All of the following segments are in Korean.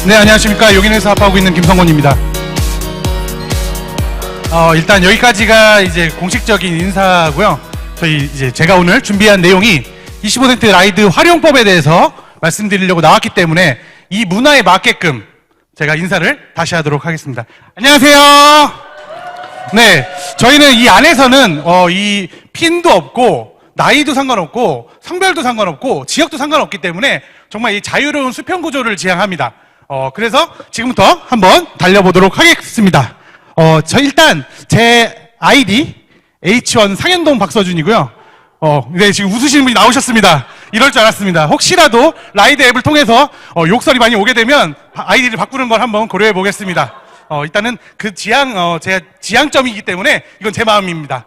네, 안녕하십니까. 용인에서 사업하고 있는 김성곤입니다. 일단 여기까지가 이제 공식적인 인사고요. 저희 이제 제가 오늘 준비한 내용이 25% 라이드 활용법에 대해서 말씀드리려고 나왔기 때문에 이 문화에 맞게끔 제가 인사를 다시 하도록 하겠습니다. 안녕하세요. 네, 저희는 이 안에서는 이 핀도 없고 나이도 상관없고 성별도 상관없고 지역도 상관없기 때문에 정말 이 자유로운 수평 구조를 지향합니다. 그래서 지금부터 한번 달려보도록 하겠습니다. 저 일단 제 아이디 H1 상현동 박서준이고요. 네, 지금 웃으시는 분이 나오셨습니다. 이럴 줄 알았습니다. 혹시라도 라이드 앱을 통해서 욕설이 많이 오게 되면 아이디를 바꾸는 걸 한번 고려해 보겠습니다. 일단은 그 제 지향점이기 때문에 이건 제 마음입니다.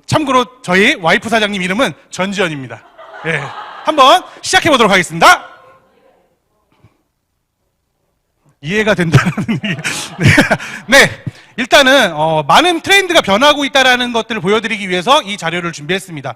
참고로 저희 와이프 사장님 이름은 전지현입니다. 네, 한번 시작해 보도록 하겠습니다. 이해가 된다는 얘기. 네, 일단은 많은 트렌드가 변하고 있다는 것들을 보여드리기 위해서 이 자료를 준비했습니다.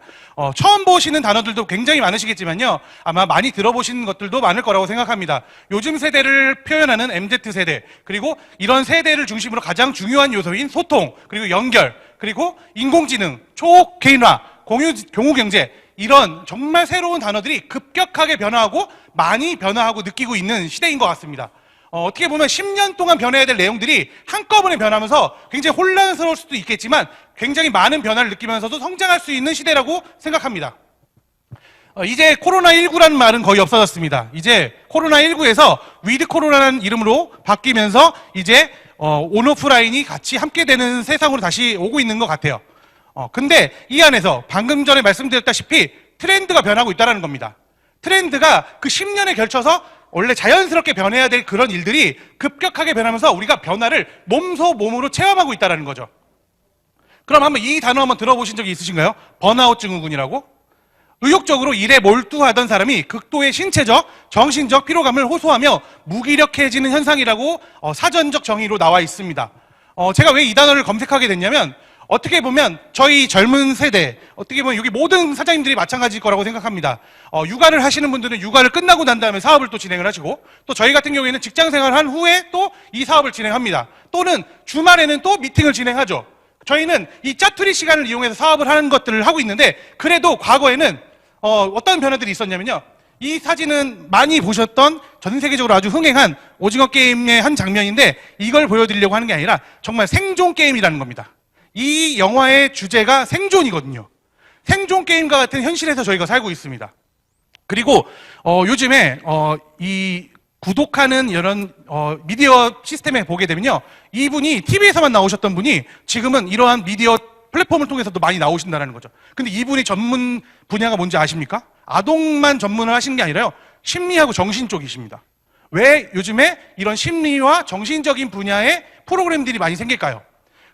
처음 보시는 단어들도 굉장히 많으시겠지만요, 아마 많이 들어보신 것들도 많을 거라고 생각합니다. 요즘 세대를 표현하는 MZ세대, 그리고 이런 세대를 중심으로 가장 중요한 요소인 소통, 그리고 연결, 그리고 인공지능, 초개인화, 공유경제, 이런 정말 새로운 단어들이 급격하게 변화하고 많이 변화하고 느끼고 있는 시대인 것 같습니다. 어떻게 보면 10년 동안 변해야 될 내용들이 한꺼번에 변하면서 굉장히 혼란스러울 수도 있겠지만 굉장히 많은 변화를 느끼면서도 성장할 수 있는 시대라고 생각합니다. 이제 코로나19라는 말은 거의 없어졌습니다. 이제 코로나19에서 위드 코로나라는 이름으로 바뀌면서 이제 온오프라인이 같이 함께 되는 세상으로 다시 오고 있는 것 같아요. 근데 이 안에서 방금 전에 말씀드렸다시피 트렌드가 변하고 있다는 겁니다. 트렌드가 그 10년에 걸쳐서 원래 자연스럽게 변해야 될 그런 일들이 급격하게 변하면서 우리가 변화를 몸소 몸으로 체험하고 있다는 거죠. 그럼 한번 이 단어 한번 들어보신 적이 있으신가요? 번아웃 증후군이라고? 의욕적으로 일에 몰두하던 사람이 극도의 신체적, 정신적 피로감을 호소하며 무기력해지는 현상이라고 사전적 정의로 나와 있습니다. 제가 왜 이 단어를 검색하게 됐냐면 어떻게 보면 저희 젊은 세대, 어떻게 보면 여기 모든 사장님들이 마찬가지일 거라고 생각합니다. 육아를 하시는 분들은 육아를 끝나고 난 다음에 사업을 또 진행을 하시고, 또 저희 같은 경우에는 직장 생활을 한 후에 또 이 사업을 진행합니다. 또는 주말에는 또 미팅을 진행하죠. 저희는 이 짜투리 시간을 이용해서 사업을 하는 것들을 하고 있는데, 그래도 과거에는 어떤 변화들이 있었냐면요, 이 사진은 많이 보셨던 전 세계적으로 아주 흥행한 오징어 게임의 한 장면인데, 이걸 보여드리려고 하는 게 아니라 정말 생존 게임이라는 겁니다. 이 영화의 주제가 생존이거든요. 생존 게임과 같은 현실에서 저희가 살고 있습니다. 그리고 요즘에 이 구독하는 이런 미디어 시스템에 보게 되면요, 이분이 TV에서만 나오셨던 분이 지금은 이러한 미디어 플랫폼을 통해서도 많이 나오신다는 거죠. 근데 이분이 전문 분야가 뭔지 아십니까? 아동만 전문을 하시는 게 아니라요, 심리하고 정신 쪽이십니다. 왜 요즘에 이런 심리와 정신적인 분야의 프로그램들이 많이 생길까요?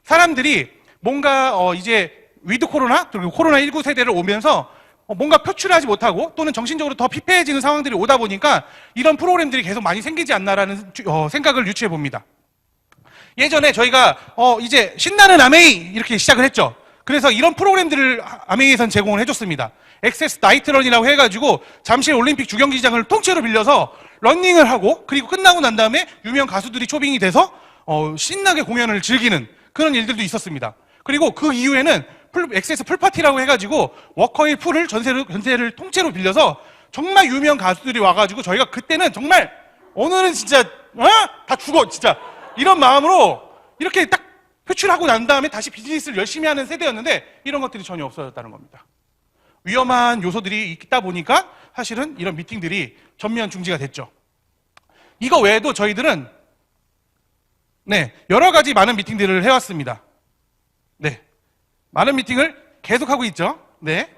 사람들이 뭔가 이제 위드 코로나, 그리고 코로나19 세대를 오면서 뭔가 표출하지 못하고 또는 정신적으로 더 피폐해지는 상황들이 오다 보니까 이런 프로그램들이 계속 많이 생기지 않나라는 생각을 유추해 봅니다. 예전에 저희가 이제 신나는 아메이 이렇게 시작을 했죠. 그래서 이런 프로그램들을 아메이에선 제공을 해줬습니다. 액세스 나이트런이라고 해가지고 잠실 올림픽 주경기장을 통째로 빌려서 러닝을 하고, 그리고 끝나고 난 다음에 유명 가수들이 초빙이 돼서 신나게 공연을 즐기는 그런 일들도 있었습니다. 그리고 그 이후에는 액세스 풀파티라고 해가지고 워커힐 풀을 전세를 통째로 빌려서 정말 유명 가수들이 와가지고 저희가 그때는 정말 오늘은 진짜 다 죽어 진짜 이런 마음으로 이렇게 딱 표출하고 난 다음에 다시 비즈니스를 열심히 하는 세대였는데, 이런 것들이 전혀 없어졌다는 겁니다. 위험한 요소들이 있다 보니까 사실은 이런 미팅들이 전면 중지가 됐죠. 이거 외에도 저희들은 여러 가지 많은 미팅들을 해왔습니다. 네, 많은 미팅을 계속하고 있죠. 네.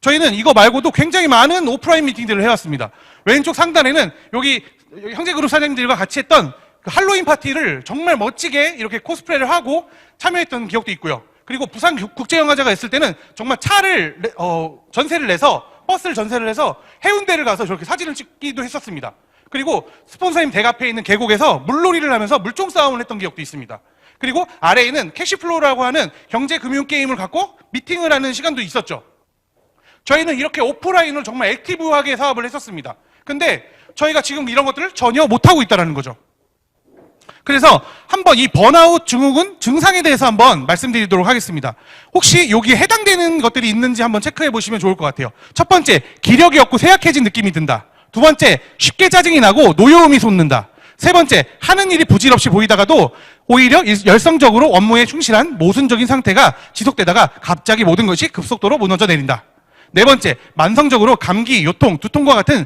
저희는 이거 말고도 굉장히 많은 오프라인 미팅들을 해왔습니다. 왼쪽 상단에는 여기 형제그룹 사장님들과 같이 했던 그 할로윈 파티를 정말 멋지게 이렇게 코스프레를 하고 참여했던 기억도 있고요. 그리고 부산 국제영화제가 있을 때는 정말 차를 전세를 내서, 버스를 전세를 해서 해운대를 가서 저렇게 사진을 찍기도 했었습니다. 그리고 스폰서님 댁 앞에 있는 계곡에서 물놀이를 하면서 물총 싸움을 했던 기억도 있습니다. 그리고 아래에는 캐시플로우라고 하는 경제금융 게임을 갖고 미팅을 하는 시간도 있었죠. 저희는 이렇게 오프라인으로 정말 액티브하게 사업을 했었습니다. 근데 저희가 지금 이런 것들을 전혀 못하고 있다는 거죠. 그래서 한번 이 번아웃 증후군 증상에 대해서 한번 말씀드리도록 하겠습니다. 혹시 여기에 해당되는 것들이 있는지 한번 체크해 보시면 좋을 것 같아요. 첫 번째, 기력이 없고 쇠약해진 느낌이 든다. 두 번째, 쉽게 짜증이 나고 노여움이 솟는다. 세 번째, 하는 일이 부질없이 보이다가도 오히려 열성적으로 업무에 충실한 모순적인 상태가 지속되다가 갑자기 모든 것이 급속도로 무너져 내린다. 네 번째, 만성적으로 감기, 요통, 두통과 같은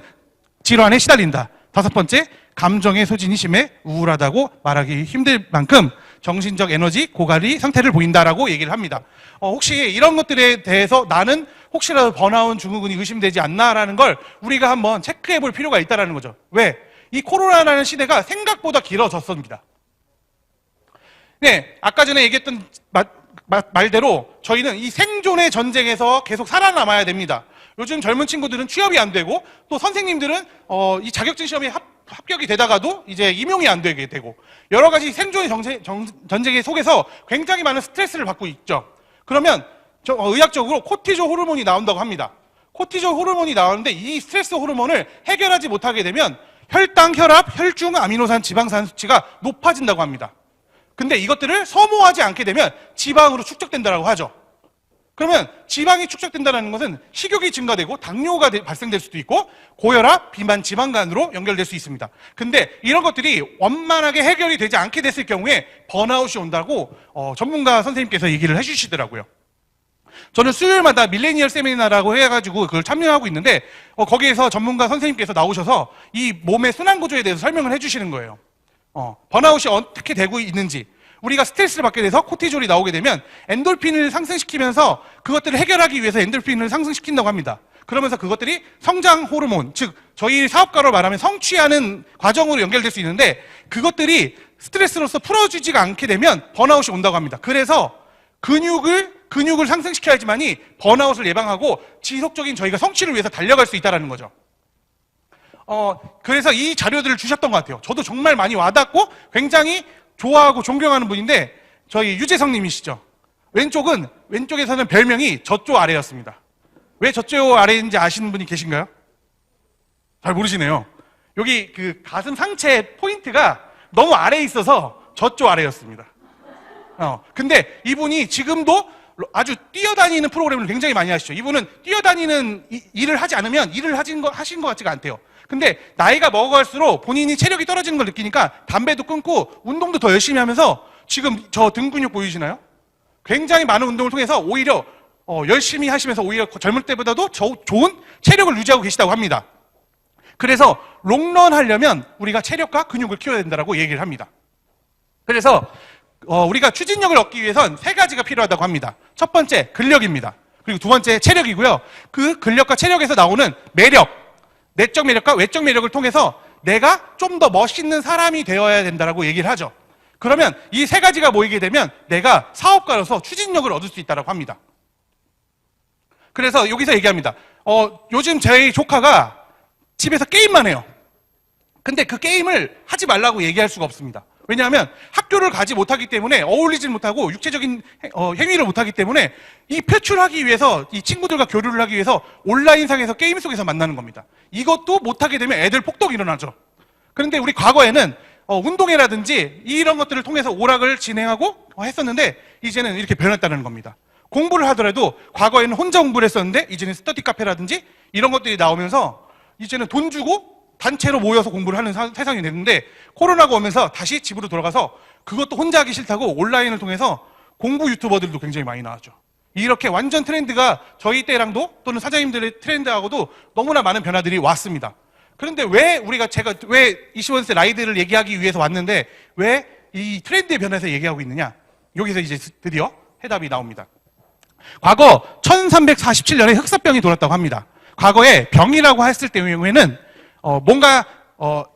질환에 시달린다. 다섯 번째, 감정의 소진이 심해 우울하다고 말하기 힘들 만큼 정신적 에너지 고갈이 상태를 보인다라고 얘기를 합니다. 혹시 이런 것들에 대해서 나는 혹시라도 번아웃 증후군이 의심되지 않나라는 걸 우리가 한번 체크해 볼 필요가 있다는 거죠. 왜? 이 코로나라는 시대가 생각보다 길어졌습니다. 네, 아까 전에 얘기했던 말대로 저희는 이 생존의 전쟁에서 계속 살아남아야 됩니다. 요즘 젊은 친구들은 취업이 안 되고 또 선생님들은 이 자격증 시험에 합격이 되다가도 이제 임용이 안 되게 되고 여러 가지 생존의 전쟁의 속에서 굉장히 많은 스트레스를 받고 있죠. 그러면 의학적으로 코티졸 호르몬이 나온다고 합니다. 코티졸 호르몬이 나오는데 이 스트레스 호르몬을 해결하지 못하게 되면 혈당, 혈압, 혈중, 아미노산, 지방산 수치가 높아진다고 합니다. 근데 이것들을 소모하지 않게 되면 지방으로 축적된다고 하죠. 그러면 지방이 축적된다는 것은 식욕이 증가되고 당뇨가 발생될 수도 있고 고혈압, 비만, 지방간으로 연결될 수 있습니다. 근데 이런 것들이 원만하게 해결이 되지 않게 됐을 경우에 번아웃이 온다고 전문가 선생님께서 얘기를 해주시더라고요. 저는 수요일마다 밀레니얼 세미나라고 해가지고 그걸 참여하고 있는데 거기에서 전문가 선생님께서 나오셔서 이 몸의 순환 구조에 대해서 설명을 해주시는 거예요. 번아웃이 어떻게 되고 있는지, 우리가 스트레스를 받게 돼서 코티졸이 나오게 되면 엔돌핀을 상승시키면서 그것들을 해결하기 위해서 엔돌핀을 상승시킨다고 합니다. 그러면서 그것들이 성장 호르몬, 즉 저희 사업가로 말하면 성취하는 과정으로 연결될 수 있는데 그것들이 스트레스로서 풀어주지가 않게 되면 번아웃이 온다고 합니다. 그래서 근육을 상승시켜야지만이 번아웃을 예방하고 지속적인 저희가 성취를 위해서 달려갈 수 있다는 거죠. 그래서 이 자료들을 주셨던 것 같아요. 저도 정말 많이 와닿고 굉장히 좋아하고 존경하는 분인데 저희 유재성 님이시죠. 왼쪽에서는 별명이 저쪽 아래였습니다. 왜 저쪽 아래인지 아시는 분이 계신가요? 잘 모르시네요. 여기 그 가슴 상체 포인트가 너무 아래에 있어서 저쪽 아래였습니다. 근데 이분이 지금도 아주 뛰어다니는 프로그램을 굉장히 많이 하시죠. 이분은 뛰어다니는 일을 하지 않으면 일을 하신 것 같지가 않대요. 근데 나이가 먹어갈수록 본인이 체력이 떨어지는 걸 느끼니까 담배도 끊고 운동도 더 열심히 하면서 지금 저 등 근육 보이시나요? 굉장히 많은 운동을 통해서 오히려 열심히 하시면서 오히려 젊을 때보다도 좋은 체력을 유지하고 계시다고 합니다. 그래서 롱런 하려면 우리가 체력과 근육을 키워야 된다고 얘기를 합니다. 그래서 우리가 추진력을 얻기 위해선 세 가지가 필요하다고 합니다. 첫 번째, 근력입니다. 그리고 두 번째, 체력이고요. 그 근력과 체력에서 나오는 매력, 내적 매력과 외적 매력을 통해서 내가 좀 더 멋있는 사람이 되어야 된다고 얘기를 하죠. 그러면 이 세 가지가 모이게 되면 내가 사업가로서 추진력을 얻을 수 있다고 합니다. 그래서 여기서 얘기합니다. 요즘 저희 조카가 집에서 게임만 해요. 근데 그 게임을 하지 말라고 얘기할 수가 없습니다. 왜냐하면 학교를 가지 못하기 때문에 어울리지 못하고 육체적인 행위를 못하기 때문에 이 표출하기 위해서 이 친구들과 교류를 하기 위해서 온라인상에서 게임 속에서 만나는 겁니다. 이것도 못하게 되면 애들 폭동이 일어나죠. 그런데 우리 과거에는 운동회라든지 이런 것들을 통해서 오락을 진행하고 했었는데 이제는 이렇게 변했다는 겁니다. 공부를 하더라도 과거에는 혼자 공부를 했었는데 이제는 스터디 카페라든지 이런 것들이 나오면서 이제는 돈 주고 단체로 모여서 공부를 하는 세상이 됐는데 코로나가 오면서 다시 집으로 돌아가서 그것도 혼자 하기 싫다고 온라인을 통해서 공부 유튜버들도 굉장히 많이 나왔죠. 이렇게 완전 트렌드가 저희 때랑도 또는 사장님들의 트렌드하고도 너무나 많은 변화들이 왔습니다. 그런데 왜 제가 왜 21세 라이드를 얘기하기 위해서 왔는데 왜 이 트렌드의 변화에서 얘기하고 있느냐? 여기서 이제 드디어 해답이 나옵니다. 과거 1347년에 흑사병이 돌았다고 합니다. 과거에 병이라고 했을 때에는 뭔가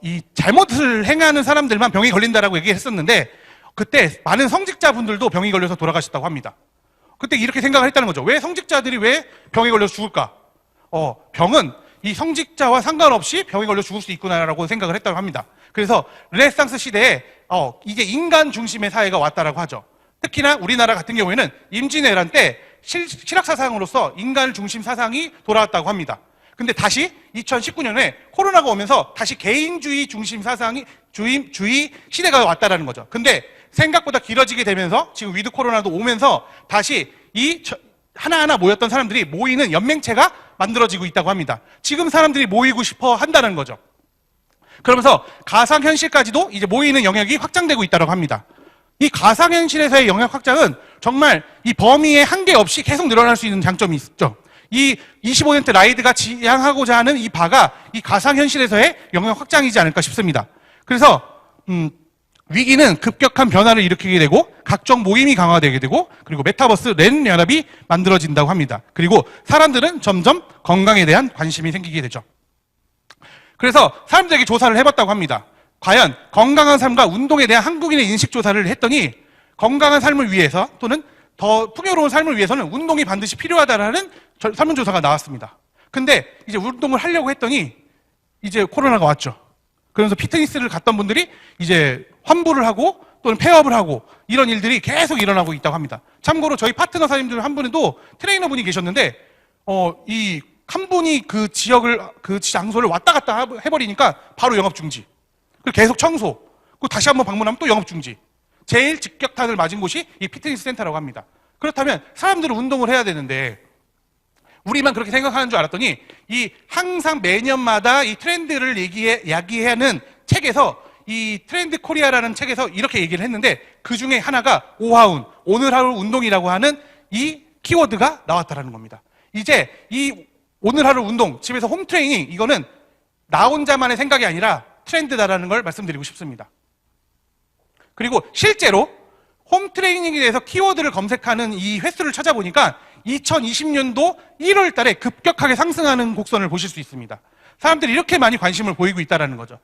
이 잘못을 행하는 사람들만 병이 걸린다라고 얘기했었는데 그때 많은 성직자분들도 병이 걸려서 돌아가셨다고 합니다. 그때 이렇게 생각을 했다는 거죠. 왜 성직자들이 왜 병에 걸려서 죽을까? 병은 이 성직자와 상관없이 병에 걸려 죽을 수 있구나라고 생각을 했다고 합니다. 그래서 르네상스 시대에 이게 인간 중심의 사회가 왔다라고 하죠. 특히나 우리나라 같은 경우에는 임진왜란 때 실학 사상으로서 인간 중심 사상이 돌아왔다고 합니다. 근데 다시 2019년에 코로나가 오면서 다시 개인주의 중심 사상이 주의 시대가 왔다라는 거죠. 근데 생각보다 길어지게 되면서 지금 위드 코로나도 오면서 다시 하나하나 모였던 사람들이 모이는 연맹체가 만들어지고 있다고 합니다. 지금 사람들이 모이고 싶어 한다는 거죠. 그러면서 가상현실까지도 이제 모이는 영역이 확장되고 있다고 합니다. 이 가상현실에서의 영역 확장은 정말 이 범위의 한계 없이 계속 늘어날 수 있는 장점이 있죠. 이 25% 라이드가 지향하고자 하는 이 바가 이 가상현실에서의 영역 확장이지 않을까 싶습니다. 그래서 위기는 급격한 변화를 일으키게 되고 각종 모임이 강화되게 되고 그리고 메타버스 랜 연합이 만들어진다고 합니다. 그리고 사람들은 점점 건강에 대한 관심이 생기게 되죠. 그래서 사람들에게 조사를 해봤다고 합니다. 과연 건강한 삶과 운동에 대한 한국인의 인식 조사를 했더니 건강한 삶을 위해서 또는 더 풍요로운 삶을 위해서는 운동이 반드시 필요하다라는 설문조사가 나왔습니다. 근데 이제 운동을 하려고 했더니 이제 코로나가 왔죠. 그러면서 피트니스를 갔던 분들이 이제 환불을 하고 또는 폐업을 하고 이런 일들이 계속 일어나고 있다고 합니다. 참고로 저희 파트너 사장님들 한 분에도 트레이너 분이 계셨는데 이 한 분이 그 장소를 왔다 갔다 해버리니까 바로 영업 중지. 그리고 계속 청소. 그리고 다시 한번 방문하면 또 영업 중지. 제일 직격탄을 맞은 곳이 이 피트니스 센터라고 합니다. 그렇다면 사람들은 운동을 해야 되는데 우리만 그렇게 생각하는 줄 알았더니 이 항상 매년마다 이 트렌드를 야기하는 책에서 이 트렌드 코리아라는 책에서 이렇게 얘기를 했는데 그 중에 하나가 오하운, 오늘 하루 운동이라고 하는 이 키워드가 나왔다라는 겁니다. 이제 이 오늘 하루 운동, 집에서 홈 트레이닝, 이거는 나 혼자만의 생각이 아니라 트렌드다라는 걸 말씀드리고 싶습니다. 그리고 실제로 홈 트레이닝에 대해서 키워드를 검색하는 이 횟수를 찾아보니까 2020년도 1월 달에 급격하게 상승하는 곡선을 보실 수 있습니다. 사람들이 이렇게 많이 관심을 보이고 있다는 거죠.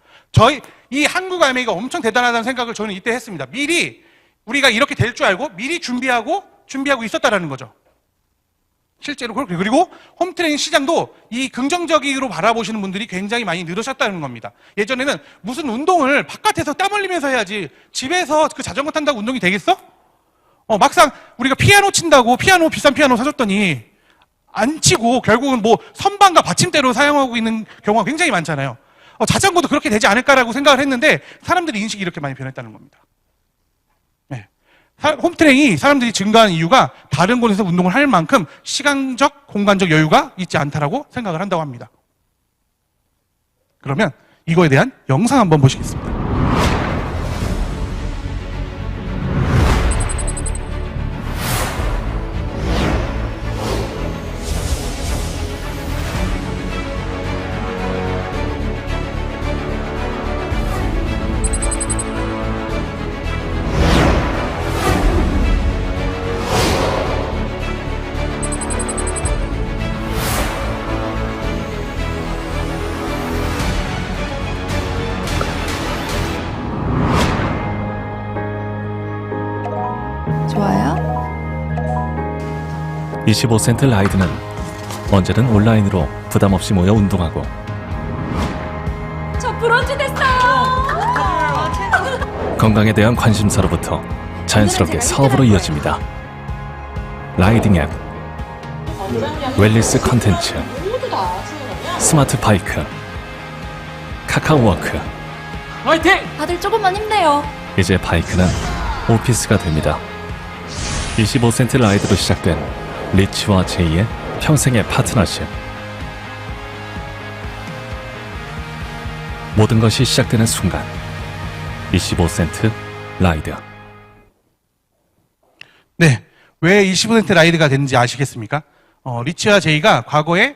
이 한국 알맹이가 엄청 대단하다는 생각을 저는 이때 했습니다. 미리 우리가 이렇게 될 줄 알고 미리 준비하고 있었다는 거죠. 실제로 그렇게. 그리고 홈트레이닝 시장도 이 긍정적으로 바라보시는 분들이 굉장히 많이 늘으셨다는 겁니다. 예전에는 무슨 운동을 바깥에서 땀 흘리면서 해야지 집에서 그 자전거 탄다고 운동이 되겠어? 막상 우리가 피아노 친다고 비싼 피아노 사줬더니 안 치고 결국은 뭐 선반과 받침대로 사용하고 있는 경우가 굉장히 많잖아요. 자전거도 그렇게 되지 않을까라고 생각을 했는데 사람들이 인식이 이렇게 많이 변했다는 겁니다. 네. 홈트레이닝이 사람들이 증가한 이유가 다른 곳에서 운동을 할 만큼 시간적, 공간적 여유가 있지 않다라고 생각을 한다고 합니다. 그러면 이거에 대한 영상 한번 보시겠습니다. 좋아요. 25센트 라이드는 언제든 온라인으로 부담 없이 모여 운동하고 저 브런치 됐어요. 건강에 대한 관심사로부터 자연스럽게 사업으로 이어집니다. 라이딩 앱, 웰니스 컨텐츠, 스마트 바이크, 카카오워크. 다들 조금만 힘내요. 이제 바이크는 오피스가 됩니다. 25센트 라이드로 시작된 리치와 제이의 평생의 파트너십. 모든 것이 시작되는 순간 25센트 라이드. 네, 왜 25% 라이드가 됐는지 아시겠습니까? 리치와 제이가 과거에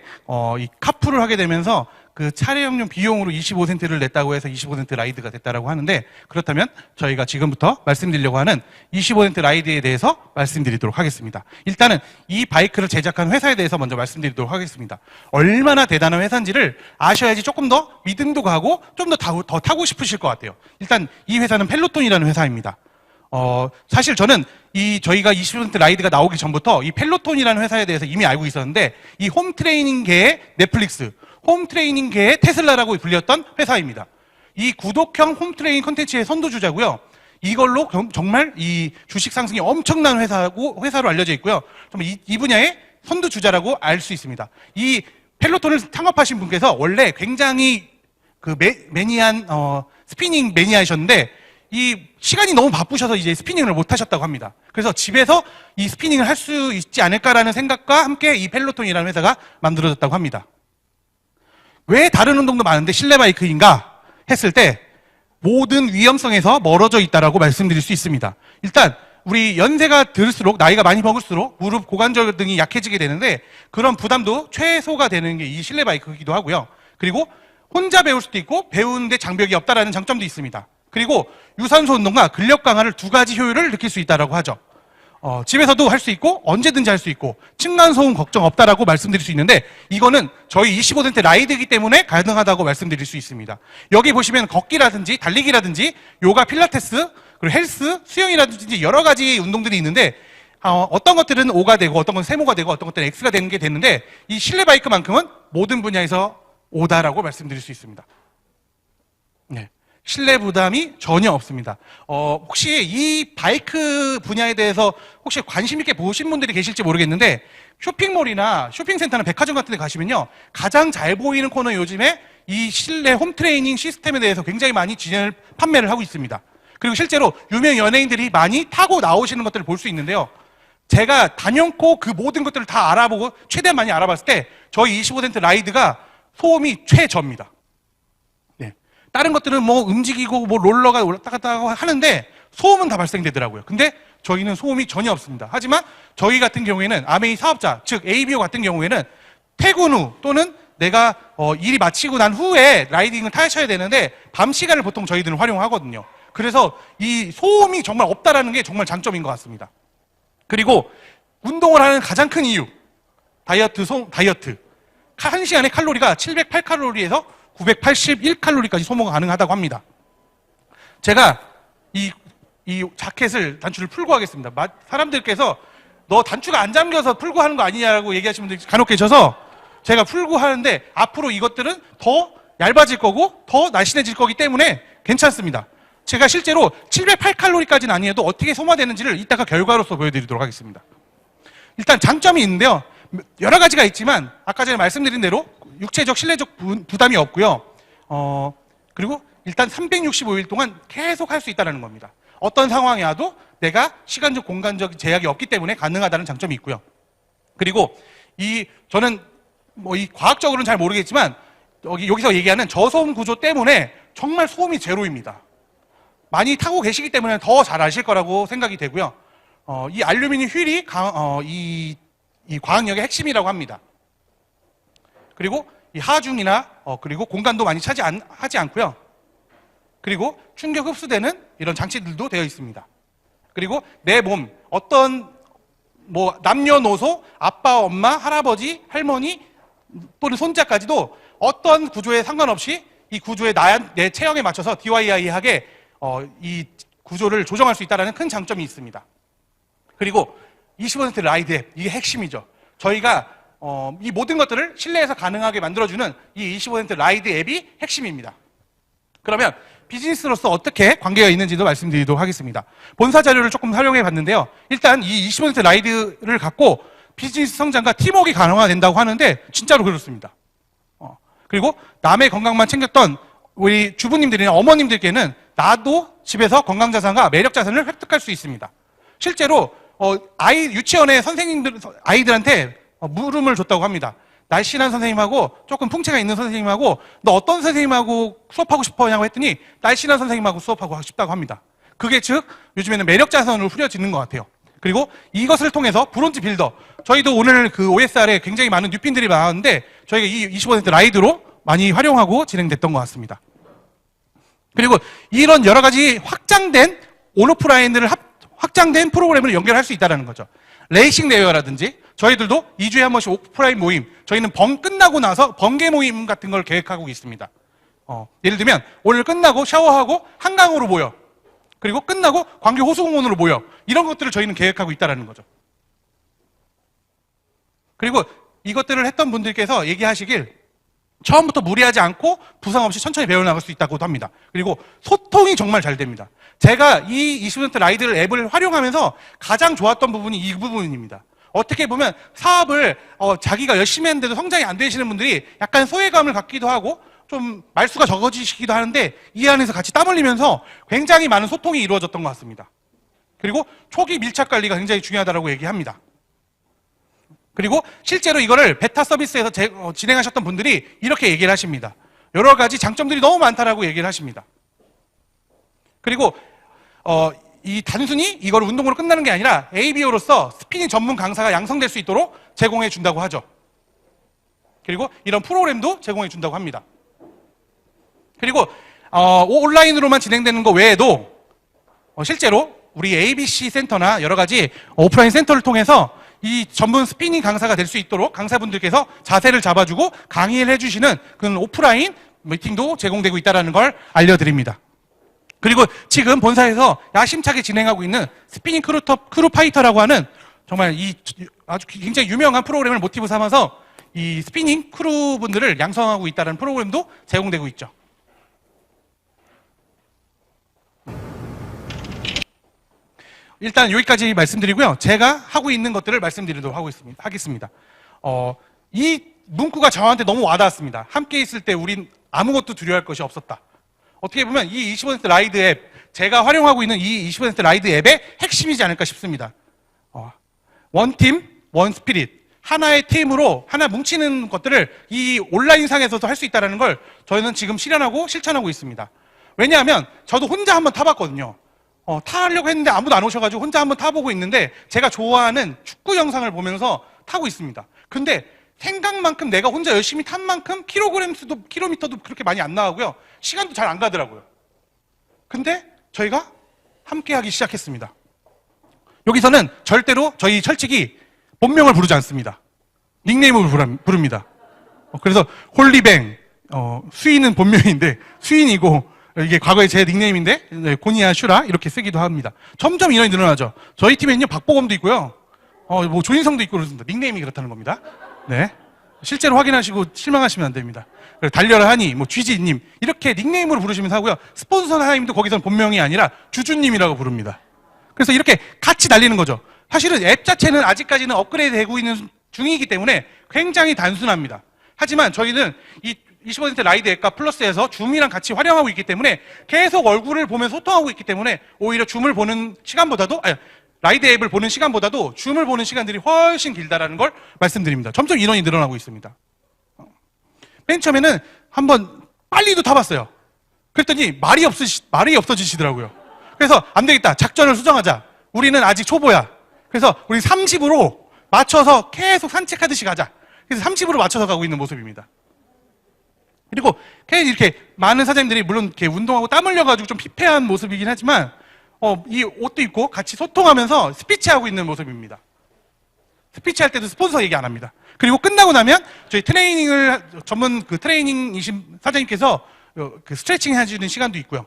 이 카풀을 하게 되면서 그 차량용 비용으로 25센트를 냈다고 해서 25센트 라이드가 됐다라고 하는데, 그렇다면 저희가 지금부터 말씀드리려고 하는 25센트 라이드에 대해서 말씀드리도록 하겠습니다. 일단은 이 바이크를 제작한 회사에 대해서 먼저 말씀드리도록 하겠습니다. 얼마나 대단한 회사인지를 아셔야지 조금 더 믿음도 가고 좀 더 타고 싶으실 것 같아요. 일단 이 회사는 펠로톤이라는 회사입니다. 사실 저는 저희가 25% 라이드가 나오기 전부터 이 펠로톤이라는 회사에 대해서 이미 알고 있었는데, 이 홈트레이닝계의 넷플릭스, 홈트레이닝계의 테슬라라고 불렸던 회사입니다. 이 구독형 홈트레이닝 컨텐츠의 선도주자고요. 이걸로 정말 이 주식 상승이 엄청난 회사로 알려져 있고요. 정말 이 분야의 선두주자라고 알 수 있습니다. 이 펠로톤을 창업하신 분께서 원래 굉장히 그 매니아한 스피닝 매니아이셨는데 이 시간이 너무 바쁘셔서 이제 스피닝을 못 하셨다고 합니다. 그래서 집에서 이 스피닝을 할 수 있지 않을까라는 생각과 함께 이 펠로톤이라는 회사가 만들어졌다고 합니다. 왜 다른 운동도 많은데 실내 바이크인가 했을 때 모든 위험성에서 멀어져 있다라고 말씀드릴 수 있습니다. 일단 우리 연세가 들수록 나이가 많이 먹을수록 무릎, 고관절 등이 약해지게 되는데 그런 부담도 최소가 되는 게 이 실내 바이크이기도 하고요. 그리고 혼자 배울 수도 있고 배우는데 장벽이 없다라는 장점도 있습니다. 그리고 유산소 운동과 근력 강화를 두 가지 효율을 느낄 수 있다라고 하죠. 집에서도 할 수 있고 언제든지 할 수 있고 층간소음 걱정 없다라고 말씀드릴 수 있는데 이거는 저희 25% 라이드이기 때문에 가능하다고 말씀드릴 수 있습니다. 여기 보시면 걷기라든지 달리기라든지 요가, 필라테스, 그리고 헬스, 수영이라든지 여러 가지 운동들이 있는데 어떤 것들은 O가 되고 어떤 건 세모가 되고 어떤 것들은 X가 되는 게 되는데 이 실내 바이크만큼은 모든 분야에서 O다라고 말씀드릴 수 있습니다. 네. 실내 부담이 전혀 없습니다. 혹시 이 바이크 분야에 대해서 혹시 관심 있게 보신 분들이 계실지 모르겠는데 쇼핑몰이나 쇼핑센터나 백화점 같은 데 가시면요. 가장 잘 보이는 코너 요즘에 이 실내 홈트레이닝 시스템에 대해서 굉장히 많이 판매를 하고 있습니다. 그리고 실제로 유명 연예인들이 많이 타고 나오시는 것들을 볼 수 있는데요. 제가 단연코 그 모든 것들을 다 알아보고 최대한 많이 알아봤을 때 저희 25% 라이드가 소음이 최저입니다. 다른 것들은 뭐 움직이고 뭐 롤러가 올랐다 갔다 하는데 소음은 다 발생되더라고요. 근데 저희는 소음이 전혀 없습니다. 하지만 저희 같은 경우에는 아메이 사업자, 즉 ABO 같은 경우에는 퇴근 후 또는 내가 일이 마치고 난 후에 라이딩을 타셔야 되는데 밤 시간을 보통 저희들은 활용하거든요. 그래서 이 소음이 정말 없다라는 게 정말 장점인 것 같습니다. 그리고 운동을 하는 가장 큰 이유, 다이어트. 1시간에 칼로리가 708칼로리에서 981칼로리까지 소모가 가능하다고 합니다. 제가 이 자켓을 단추를 풀고 하겠습니다. 사람들께서 너 단추가 안 잠겨서 풀고 하는 거 아니냐라고 얘기하시는 분들이 간혹 계셔서 제가 풀고 하는데 앞으로 이것들은 더 얇아질 거고 더 날씬해질 거기 때문에 괜찮습니다. 제가 실제로 708칼로리까지는 아니어도 어떻게 소모되는지를 이따가 결과로서 보여드리도록 하겠습니다. 일단 장점이 있는데요. 여러 가지가 있지만 아까 전에 말씀드린 대로 육체적, 실내적 부담이 없고요. 그리고 일단 365일 동안 계속 할 수 있다는 겁니다. 어떤 상황이 와도 내가 시간적, 공간적 제약이 없기 때문에 가능하다는 장점이 있고요. 그리고 저는 뭐 이 과학적으로는 잘 모르겠지만 여기서 얘기하는 저소음 구조 때문에 정말 소음이 제로입니다. 많이 타고 계시기 때문에 더 잘 아실 거라고 생각이 되고요. 이 알루미늄 휠이 이 과학력의 핵심이라고 합니다. 그리고 이 하중이나 그리고 공간도 많이 하지 않고요. 그리고 충격 흡수되는 이런 장치들도 되어 있습니다. 그리고 내 몸 어떤 뭐 남녀노소, 아빠, 엄마, 할아버지, 할머니 또는 손자까지도 어떤 구조에 상관없이 이 구조에 내 체형에 맞춰서 DIY하게 이 구조를 조정할 수 있다는 큰 장점이 있습니다. 그리고 25% 라이드 앱, 이게 핵심이죠. 저희가 이 모든 것들을 실내에서 가능하게 만들어주는 이 25% 라이드 앱이 핵심입니다. 그러면 비즈니스로서 어떻게 관계가 있는지도 말씀드리도록 하겠습니다. 본사 자료를 조금 활용해 봤는데요. 일단 이 25% 라이드를 갖고 비즈니스 성장과 팀워크가 가능화된다고 하는데 진짜로 그렇습니다. 그리고 남의 건강만 챙겼던 우리 주부님들이나 어머님들께는 나도 집에서 건강자산과 매력자산을 획득할 수 있습니다. 실제로 유치원의 아이들한테 물음을 줬다고 합니다. 날씬한 선생님하고 조금 풍채가 있는 선생님하고 너 어떤 선생님하고 수업하고 싶어냐고 했더니 날씬한 선생님하고 수업하고 싶다고 합니다. 그게 즉 요즘에는 매력자산으로 후려지는 것 같아요. 그리고 이것을 통해서 브론즈 빌더, 저희도 오늘 그 OSR에 굉장히 많은 뉴핀들이 나왔는데 저희가 이 25% 라이드로 많이 활용하고 진행됐던 것 같습니다. 그리고 이런 여러 가지 확장된 온오프라인을 확장된 프로그램을 연결할 수 있다는 거죠. 레이싱 대회라든지 저희들도 2주에 한 번씩 오프라인 모임, 저희는 끝나고 나서 번개 모임 같은 걸 계획하고 있습니다. 예를 들면 오늘 끝나고 샤워하고 한강으로 모여, 그리고 끝나고 광교 호수공원으로 모여, 이런 것들을 저희는 계획하고 있다는 거죠. 그리고 이것들을 했던 분들께서 얘기하시길 처음부터 무리하지 않고 부상 없이 천천히 배워나갈 수 있다고도 합니다. 그리고 소통이 정말 잘 됩니다. 제가 이 20% 라이드 앱을 활용하면서 가장 좋았던 부분이 이 부분입니다. 어떻게 보면 사업을 자기가 열심히 했는데도 성장이 안 되시는 분들이 약간 소외감을 갖기도 하고 좀 말수가 적어지시기도 하는데 이 안에서 같이 땀 흘리면서 굉장히 많은 소통이 이루어졌던 것 같습니다. 그리고 초기 밀착 관리가 굉장히 중요하다고 얘기합니다. 그리고 실제로 이거를 베타 서비스에서 진행하셨던 분들이 이렇게 얘기를 하십니다. 여러 가지 장점들이 너무 많다라고 얘기를 하십니다. 그리고 이 단순히 이걸 운동으로 끝나는 게 아니라 ABO로서 스피닝 전문 강사가 양성될 수 있도록 제공해 준다고 하죠. 그리고 이런 프로그램도 제공해 준다고 합니다. 그리고 온라인으로만 진행되는 거 외에도 실제로 우리 ABC 센터나 여러 가지 오프라인 센터를 통해서 이 전문 스피닝 강사가 될 수 있도록 강사분들께서 자세를 잡아주고 강의를 해주시는 그런 오프라인 미팅도 제공되고 있다는 걸 알려드립니다. 그리고 지금 본사에서 야심차게 진행하고 있는 스피닝 크루파이터라고 하는 정말 이 아주 굉장히 유명한 프로그램을 모티브 삼아서 이 스피닝 크루분들을 양성하고 있다는 프로그램도 제공되고 있죠. 일단 여기까지 말씀드리고요. 제가 하고 있는 것들을 말씀드리도록 하겠습니다. 이 문구가 저한테 너무 와닿았습니다. 함께 있을 때 우린 아무것도 두려워할 것이 없었다. 어떻게 보면 이 20% 라이드 앱, 제가 활용하고 있는 이 20% 라이드 앱의 핵심이지 않을까 싶습니다. 원팀, 원스피릿. 하나의 팀으로 하나 뭉치는 것들을 이 온라인상에서도 할 수 있다는 걸 저희는 지금 실현하고 실천하고 있습니다. 왜냐하면 저도 혼자 한번 타봤거든요. 타려고 했는데 아무도 안 오셔가지고 혼자 한번 타보고 있는데 제가 좋아하는 축구 영상을 보면서 타고 있습니다. 근데 생각만큼 내가 혼자 열심히 탄 만큼 킬로미터도 그렇게 많이 안 나가고요. 시간도 잘 안 가더라고요. 근데 저희가 함께 하기 시작했습니다. 여기서는 절대로 저희 철칙이 본명을 부르지 않습니다. 닉네임으로 부릅니다. 그래서 홀리뱅, 수인은 본명인데 수인이고 이게 과거에 제 닉네임인데 고니아 슈라 이렇게 쓰기도 합니다. 점점 인원이 늘어나죠. 저희 팀에는요 박보검도 있고요, 뭐 조인성도 있고 그렇습니다. 닉네임이 그렇다는 겁니다. 네, 실제로 확인하시고 실망하시면 안 됩니다. 달려라 하니, 뭐 쥐지님 이렇게 닉네임으로 부르시면서 하고요. 스폰서 하나님도 거기서는 본명이 아니라 주주님이라고 부릅니다. 그래서 이렇게 같이 달리는 거죠. 사실은 앱 자체는 아직까지는 업그레이드 되고 있는 중이기 때문에 굉장히 단순합니다. 하지만 저희는 이 20% 라이드 앱과 플러스에서 줌이랑 같이 활용하고 있기 때문에 계속 얼굴을 보면 소통하고 있기 때문에 오히려 줌을 보는 시간보다도 라이드 앱을 보는 시간보다도 줌을 보는 시간들이 훨씬 길다라는 걸 말씀드립니다. 점점 인원이 늘어나고 있습니다. 맨 처음에는 한번 빨리도 타봤어요. 그랬더니 말이 없어지시더라고요. 그래서 안 되겠다. 작전을 수정하자. 우리는 아직 초보야. 그래서 우리 30으로 맞춰서 계속 산책하듯이 가자. 그래서 30으로 맞춰서 가고 있는 모습입니다. 그리고 계속 이렇게 많은 사장님들이 물론 이렇게 운동하고 땀 흘려가지고 좀 피폐한 모습이긴 하지만 이 옷도 입고 같이 소통하면서 스피치하고 있는 모습입니다. 스피치할 때도 스폰서 얘기 안 합니다. 그리고 끝나고 나면 저희 트레이닝을 전문 그 트레이닝이신 사장님께서 그 스트레칭 해주는 시간도 있고요.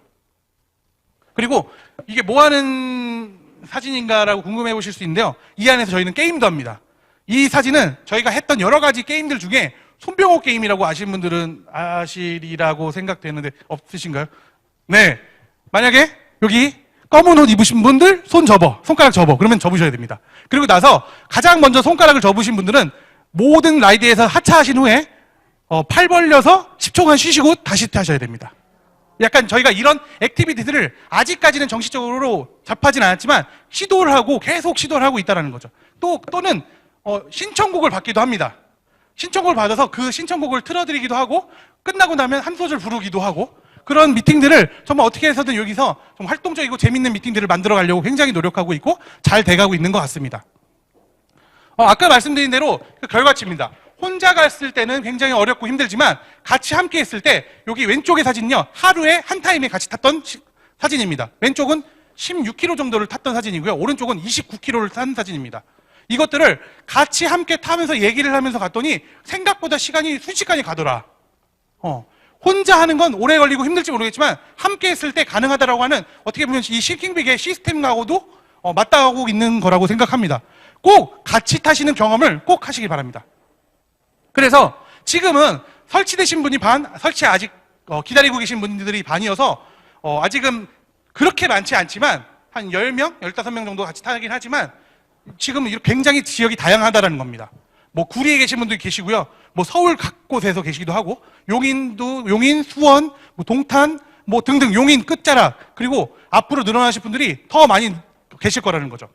그리고 이게 뭐 하는 사진인가라고 궁금해 보실 수 있는데요. 이 안에서 저희는 게임도 합니다. 이 사진은 저희가 했던 여러 가지 게임들 중에 손병호 게임이라고 아시는 분들은 아시리라고 생각되는데 없으신가요? 네. 만약에 여기 검은 옷 입으신 분들 손가락 접어. 그러면 접으셔야 됩니다. 그리고 나서 가장 먼저 손가락을 접으신 분들은 모든 라이드에서 하차하신 후에 팔 벌려서 10초간 쉬시고 다시 타셔야 됩니다. 약간 저희가 이런 액티비티들을 아직까지는 정식적으로 접하진 않았지만 시도를 하고 계속 시도를 하고 있다는 거죠. 또는 신청곡을 받기도 합니다. 신청곡을 받아서 그 신청곡을 틀어드리기도 하고 끝나고 나면 한 소절 부르기도 하고 그런 미팅들을 정말 어떻게 해서든 여기서 좀 활동적이고 재밌는 미팅들을 만들어 가려고 굉장히 노력하고 있고 잘 돼가고 있는 것 같습니다. 아까 말씀드린 대로 그 결과치입니다. 혼자 갔을 때는 굉장히 어렵고 힘들지만 같이 함께 했을 때 여기 왼쪽의 사진은요 하루에 한 타임에 같이 탔던 사진입니다. 왼쪽은 16km 정도를 탔던 사진이고요, 오른쪽은 29km를 탄 사진입니다. 이것들을 같이 함께 타면서 얘기를 하면서 갔더니 생각보다 시간이 순식간에 가더라. 혼자 하는 건 오래 걸리고 힘들지 모르겠지만 함께 했을 때 가능하다라고 하는 어떻게 보면 이 시킹빅의 시스템하고도 맞닿아가고 있는 거라고 생각합니다. 꼭 같이 타시는 경험을 꼭 하시길 바랍니다. 그래서 지금은 설치되신 분이 반, 설치 아직 기다리고 계신 분들이 반이어서 아직은 그렇게 많지 않지만 한 10명, 15명 정도 같이 타긴 하지만 지금은 이렇게 굉장히 지역이 다양하다라는 겁니다. 뭐 구리에 계신 분도 계시고요. 뭐 서울 각 곳에서 계시기도 하고 용인, 수원, 뭐 동탄 뭐 등등 용인 끝자락 그리고 앞으로 늘어나실 분들이 더 많이 계실 거라는 거죠.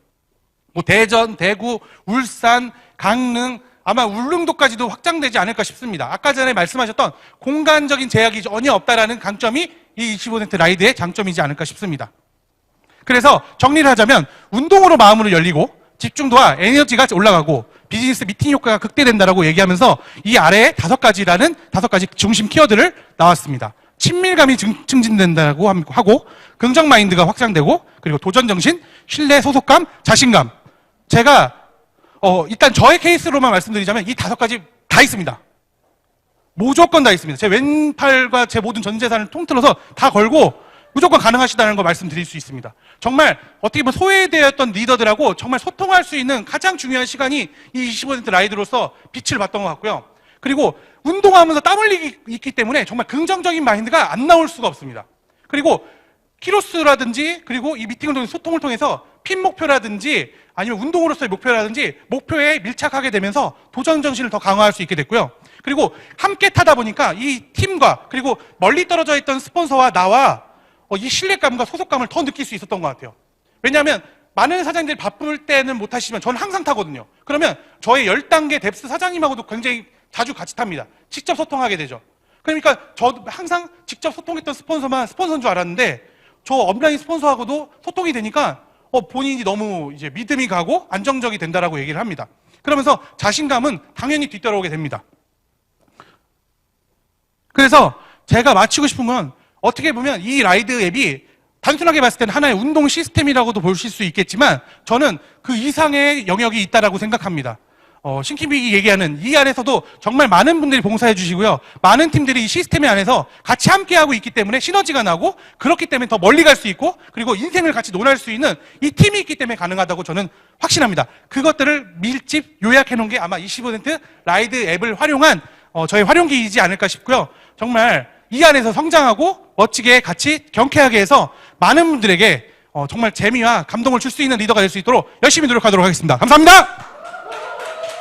뭐 대전, 대구, 울산, 강릉 아마 울릉도까지도 확장되지 않을까 싶습니다. 아까 전에 말씀하셨던 공간적인 제약이 전혀 없다라는 강점이 이 25% 라이드의 장점이지 않을까 싶습니다. 그래서 정리를 하자면 운동으로 마음으로 열리고 집중도와 에너지가 올라가고 비즈니스 미팅 효과가 극대된다라고 얘기하면서 이 아래에 5가지 중심 키워드를 나왔습니다. 친밀감이 증진된다고 하고 긍정 마인드가 확장되고 그리고 도전 정신, 신뢰, 소속감, 자신감. 제가 일단 저의 케이스로만 말씀드리자면 이 5가지 다 있습니다. 무조건 다 있습니다. 제 왼팔과 제 모든 전 재산을 통틀어서 다 걸고 무조건 가능하시다는 거 말씀드릴 수 있습니다. 정말 어떻게 보면 소외되었던 리더들하고 정말 소통할 수 있는 가장 중요한 시간이 이 25% 라이드로서 빛을 봤던 것 같고요. 그리고 운동하면서 땀 흘리기 있기 때문에 정말 긍정적인 마인드가 안 나올 수가 없습니다. 그리고 키로수라든지 그리고 이 미팅을 통해 소통을 통해서 핀 목표라든지 아니면 운동으로서의 목표라든지 목표에 밀착하게 되면서 도전 정신을 더 강화할 수 있게 됐고요. 그리고 함께 타다 보니까 이 팀과 그리고 멀리 떨어져 있던 스폰서와 나와 이 신뢰감과 소속감을 더 느낄 수 있었던 것 같아요. 왜냐하면 많은 사장님들이 바쁠 때는 못 타시지만 저는 항상 타거든요. 그러면 저의 10단계 뎁스 사장님하고도 굉장히 자주 같이 탑니다. 직접 소통하게 되죠. 그러니까 저도 항상 직접 소통했던 스폰서만 스폰서인 줄 알았는데 저 업라인 스폰서하고도 소통이 되니까 본인이 너무 이제 믿음이 가고 안정적이 된다라고 얘기를 합니다. 그러면서 자신감은 당연히 뒤따라오게 됩니다. 그래서 제가 마치고 싶은 건 어떻게 보면 이 라이드 앱이 단순하게 봤을 때는 하나의 운동 시스템이라고도 보실 수 있겠지만 저는 그 이상의 영역이 있다라고 생각합니다. 신키빅이 얘기하는 이 안에서도 정말 많은 분들이 봉사해 주시고요. 많은 팀들이 이 시스템 안에서 같이 함께하고 있기 때문에 시너지가 나고 그렇기 때문에 더 멀리 갈 수 있고 그리고 인생을 같이 논할 수 있는 이 팀이 있기 때문에 가능하다고 저는 확신합니다. 그것들을 밀집 요약해 놓은 게 아마 25% 라이드 앱을 활용한 저의 활용기이지 않을까 싶고요. 정말 이 안에서 성장하고 멋지게 같이 경쾌하게 해서 많은 분들에게 정말 재미와 감동을 줄 수 있는 리더가 될 수 있도록 열심히 노력하도록 하겠습니다. 감사합니다.